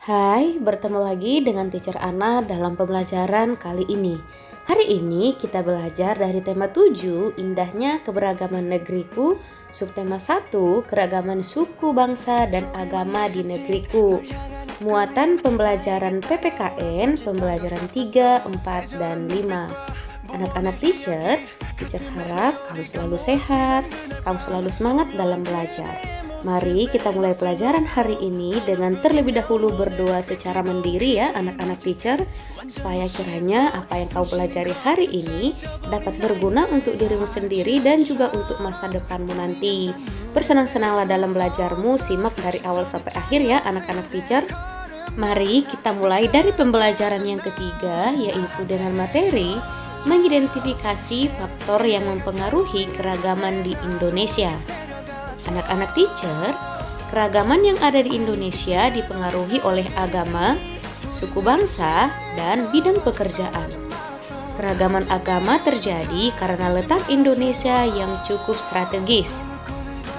Hai, bertemu lagi dengan Teacher Ana dalam pembelajaran kali ini. Hari ini kita belajar dari tema 7, indahnya keberagaman negeriku, subtema 1, keragaman suku, bangsa, dan agama di negeriku. Muatan pembelajaran PPKN, pembelajaran 3, 4, dan 5. Anak-anak teacher harap kamu selalu sehat, kamu selalu semangat dalam belajar. Mari kita mulai pelajaran hari ini dengan terlebih dahulu berdoa secara mandiri ya anak-anak teacher, supaya kiranya apa yang kau pelajari hari ini dapat berguna untuk dirimu sendiri dan juga untuk masa depanmu nanti. Bersenang-senanglah dalam belajarmu, simak dari awal sampai akhir ya anak-anak teacher. Mari kita mulai dari pembelajaran yang ketiga, yaitu dengan materi mengidentifikasi faktor yang mempengaruhi keragaman di Indonesia. Anak-anak teacher, keragaman yang ada di Indonesia dipengaruhi oleh agama, suku bangsa, dan bidang pekerjaan. Keragaman agama terjadi karena letak Indonesia yang cukup strategis.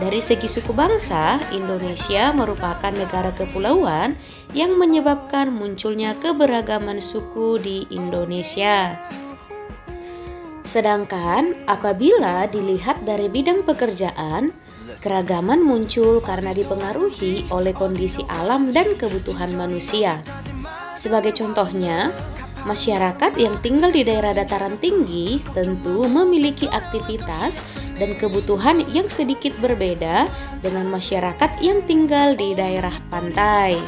Dari segi suku bangsa, Indonesia merupakan negara kepulauan yang menyebabkan munculnya keberagaman suku di Indonesia. Sedangkan apabila dilihat dari bidang pekerjaan, keragaman muncul karena dipengaruhi oleh kondisi alam dan kebutuhan manusia. Sebagai contohnya, masyarakat yang tinggal di daerah dataran tinggi tentu memiliki aktivitas dan kebutuhan yang sedikit berbeda dengan masyarakat yang tinggal di daerah pantai.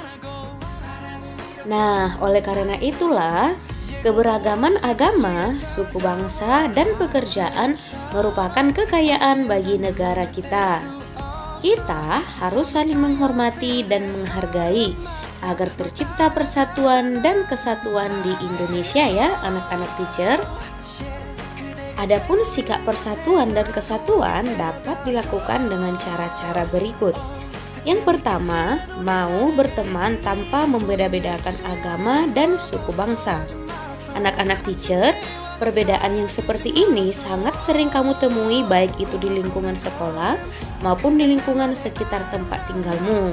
Nah, oleh karena itulah, keberagaman agama, suku bangsa, dan pekerjaan merupakan kekayaan bagi negara kita. Kita harus saling menghormati dan menghargai agar tercipta persatuan dan kesatuan di Indonesia ya anak-anak teacher. Adapun sikap persatuan dan kesatuan dapat dilakukan dengan cara-cara berikut. Yang pertama, mau berteman tanpa membeda-bedakan agama dan suku bangsa. Anak-anak teacher, perbedaan yang seperti ini sangat sering kamu temui baik itu di lingkungan sekolah maupun di lingkungan sekitar tempat tinggalmu.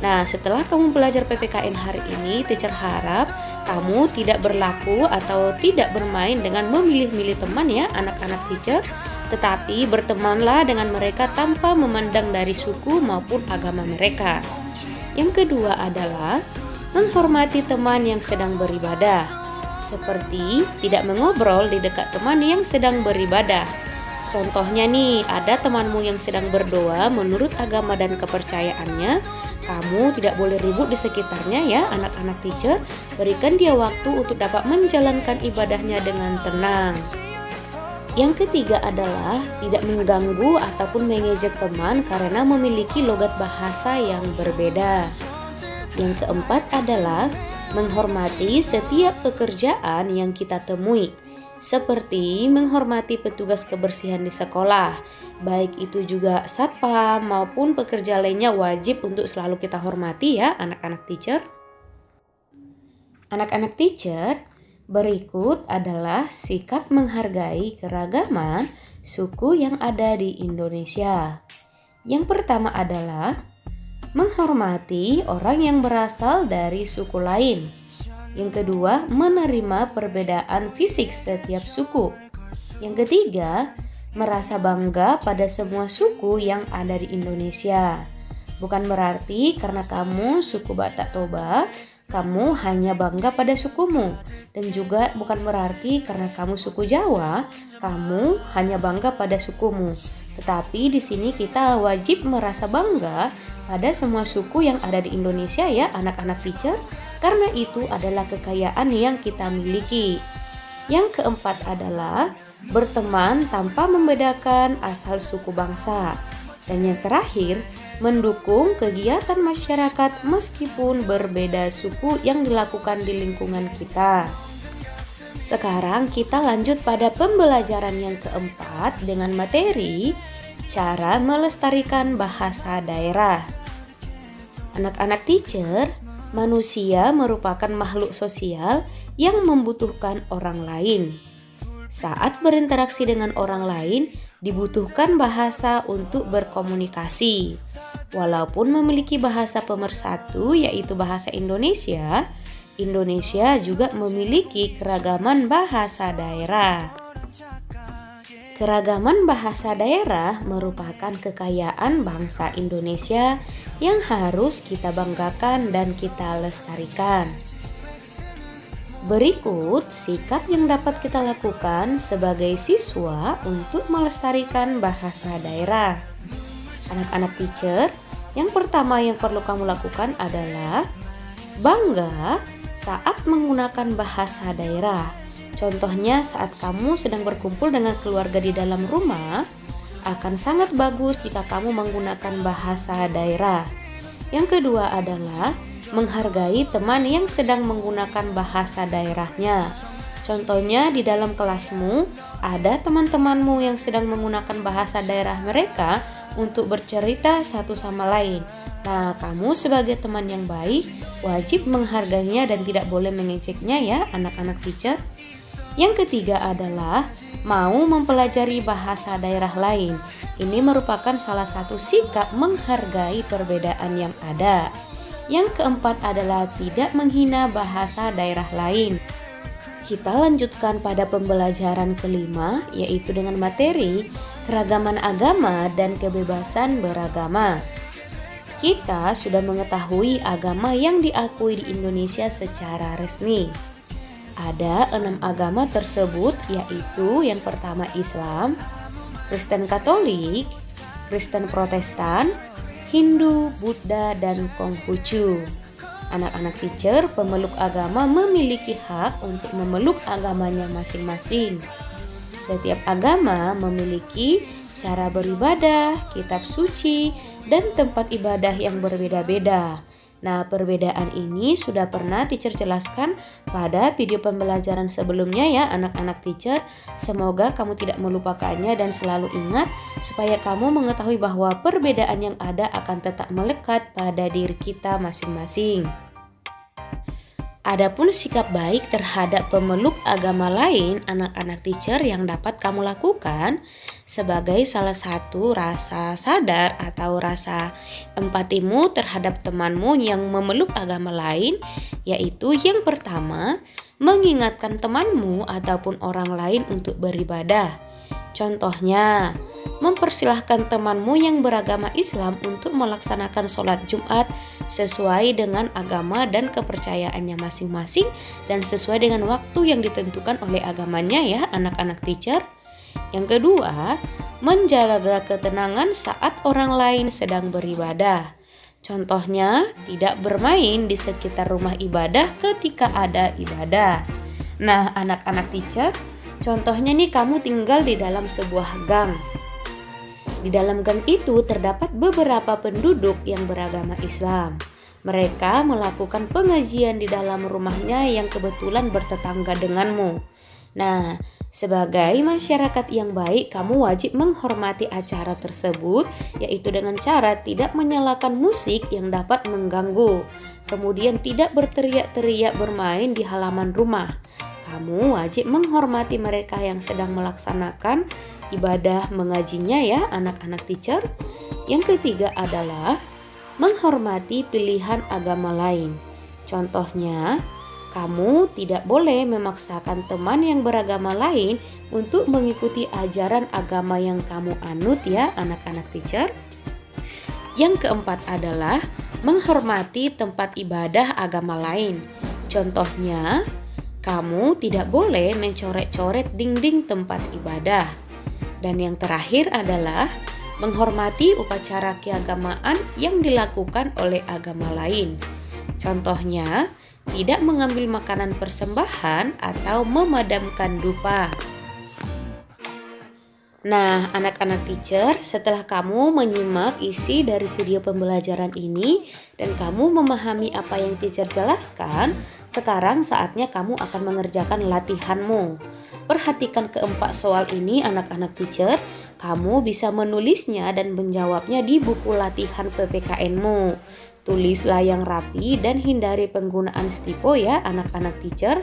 Nah, setelah kamu belajar PPKN hari ini, teacher harap kamu tidak berlaku atau tidak bermain dengan memilih-milih teman ya anak-anak teacher, tetapi bertemanlah dengan mereka tanpa memandang dari suku maupun agama mereka. Yang kedua adalah menghormati teman yang sedang beribadah, seperti tidak mengobrol di dekat teman yang sedang beribadah. Contohnya nih, ada temanmu yang sedang berdoa menurut agama dan kepercayaannya, kamu tidak boleh ribut di sekitarnya ya anak-anak teacher. Berikan dia waktu untuk dapat menjalankan ibadahnya dengan tenang. Yang ketiga adalah tidak mengganggu ataupun mengejek teman karena memiliki logat bahasa yang berbeda. Yang keempat adalah menghormati setiap pekerjaan yang kita temui, seperti menghormati petugas kebersihan di sekolah. Baik itu juga satpam maupun pekerja lainnya wajib untuk selalu kita hormati ya anak-anak teacher. Anak-anak teacher, berikut adalah sikap menghargai keragaman suku yang ada di Indonesia. Yang pertama adalah menghormati orang yang berasal dari suku lain. Yang kedua, menerima perbedaan fisik setiap suku. Yang ketiga, merasa bangga pada semua suku yang ada di Indonesia. Bukan berarti karena kamu suku Batak Toba, kamu hanya bangga pada sukumu. Dan juga bukan berarti karena kamu suku Jawa, kamu hanya bangga pada sukumu. Tetapi di sini kita wajib merasa bangga pada semua suku yang ada di Indonesia ya anak-anak teacher, karena itu adalah kekayaan yang kita miliki. Yang keempat adalah berteman tanpa membedakan asal suku bangsa. Dan yang terakhir, mendukung kegiatan masyarakat meskipun berbeda suku yang dilakukan di lingkungan kita. Sekarang kita lanjut pada pembelajaran yang keempat dengan materi cara melestarikan bahasa daerah. Anak-anak teacher, manusia merupakan makhluk sosial yang membutuhkan orang lain. Saat berinteraksi dengan orang lain, dibutuhkan bahasa untuk berkomunikasi. Walaupun memiliki bahasa pemersatu yaitu bahasa Indonesia, Indonesia juga memiliki keragaman bahasa daerah. Keragaman bahasa daerah merupakan kekayaan bangsa Indonesia yang harus kita banggakan dan kita lestarikan. Berikut sikap yang dapat kita lakukan sebagai siswa untuk melestarikan bahasa daerah. Anak-anak teacher, yang pertama yang perlu kamu lakukan adalah bangga saat menggunakan bahasa daerah. Contohnya saat kamu sedang berkumpul dengan keluarga di dalam rumah, akan sangat bagus jika kamu menggunakan bahasa daerah. Yang kedua adalah menghargai teman yang sedang menggunakan bahasa daerahnya. Contohnya di dalam kelasmu ada teman-temanmu yang sedang menggunakan bahasa daerah mereka untuk bercerita satu sama lain. Nah, kamu sebagai teman yang baik wajib menghargainya dan tidak boleh mengejeknya ya anak-anak teacher. Yang ketiga adalah mau mempelajari bahasa daerah lain. Ini merupakan salah satu sikap menghargai perbedaan yang ada. Yang keempat adalah tidak menghina bahasa daerah lain. Kita lanjutkan pada pembelajaran kelima, yaitu dengan materi keragaman agama dan kebebasan beragama. Kita sudah mengetahui agama yang diakui di Indonesia secara resmi. Ada 6 agama tersebut, yaitu yang pertama Islam, Kristen Katolik, Kristen Protestan, Hindu, Buddha, dan Konghucu. Anak-anak teacher, pemeluk agama memiliki hak untuk memeluk agamanya masing-masing. Setiap agama memiliki cara beribadah, kitab suci, dan tempat ibadah yang berbeda-beda. Nah, perbedaan ini sudah pernah teacher jelaskan pada video pembelajaran sebelumnya ya anak-anak teacher. Semoga kamu tidak melupakannya dan selalu ingat supaya kamu mengetahui bahwa perbedaan yang ada akan tetap melekat pada diri kita masing-masing. Adapun sikap baik terhadap pemeluk agama lain, anak-anak teacher, yang dapat kamu lakukan sebagai salah satu rasa sadar atau rasa empatimu terhadap temanmu yang memeluk agama lain, yaitu yang pertama, mengingatkan temanmu ataupun orang lain untuk beribadah. Contohnya, mempersilahkan temanmu yang beragama Islam untuk melaksanakan sholat Jumat sesuai dengan agama dan kepercayaannya masing-masing dan sesuai dengan waktu yang ditentukan oleh agamanya ya anak-anak teacher. Yang kedua, menjaga ketenangan saat orang lain sedang beribadah. Contohnya, tidak bermain di sekitar rumah ibadah ketika ada ibadah. Nah, anak-anak teacher, contohnya nih kamu tinggal di dalam sebuah gang. Di dalam gang itu terdapat beberapa penduduk yang beragama Islam. Mereka melakukan pengajian di dalam rumahnya yang kebetulan bertetangga denganmu. Nah, sebagai masyarakat yang baik, kamu wajib menghormati acara tersebut, yaitu dengan cara tidak menyalakan musik yang dapat mengganggu. Kemudian tidak berteriak-teriak bermain di halaman rumah. Kamu wajib menghormati mereka yang sedang melaksanakan ibadah mengajinya ya anak-anak teacher. Yang ketiga adalah menghormati pilihan agama lain. Contohnya, kamu tidak boleh memaksakan teman yang beragama lain untuk mengikuti ajaran agama yang kamu anut ya anak-anak teacher. Yang keempat adalah menghormati tempat ibadah agama lain. Contohnya, kamu tidak boleh mencoret-coret dinding tempat ibadah. Dan yang terakhir adalah menghormati upacara keagamaan yang dilakukan oleh agama lain. Contohnya, tidak mengambil makanan persembahan atau memadamkan dupa. Nah, anak-anak teacher, setelah kamu menyimak isi dari video pembelajaran ini dan kamu memahami apa yang teacher jelaskan, sekarang saatnya kamu akan mengerjakan latihanmu. Perhatikan keempat soal ini anak-anak teacher. Kamu bisa menulisnya dan menjawabnya di buku latihan PPKN-mu. Tulislah yang rapi dan hindari penggunaan stipo ya anak-anak teacher.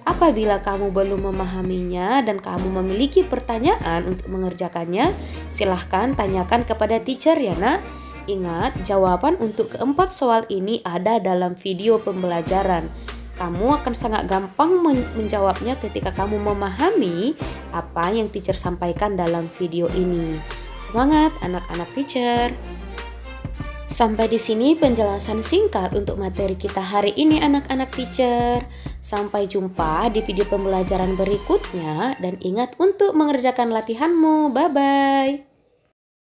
Apabila kamu belum memahaminya dan kamu memiliki pertanyaan untuk mengerjakannya, silahkan tanyakan kepada teacher ya nak. Ingat, jawaban untuk keempat soal ini ada dalam video pembelajaran. Kamu akan sangat gampang menjawabnya ketika kamu memahami apa yang teacher sampaikan dalam video ini. Semangat anak-anak teacher! Sampai di sini penjelasan singkat untuk materi kita hari ini anak-anak teacher. Sampai jumpa di video pembelajaran berikutnya dan ingat untuk mengerjakan latihanmu. Bye-bye!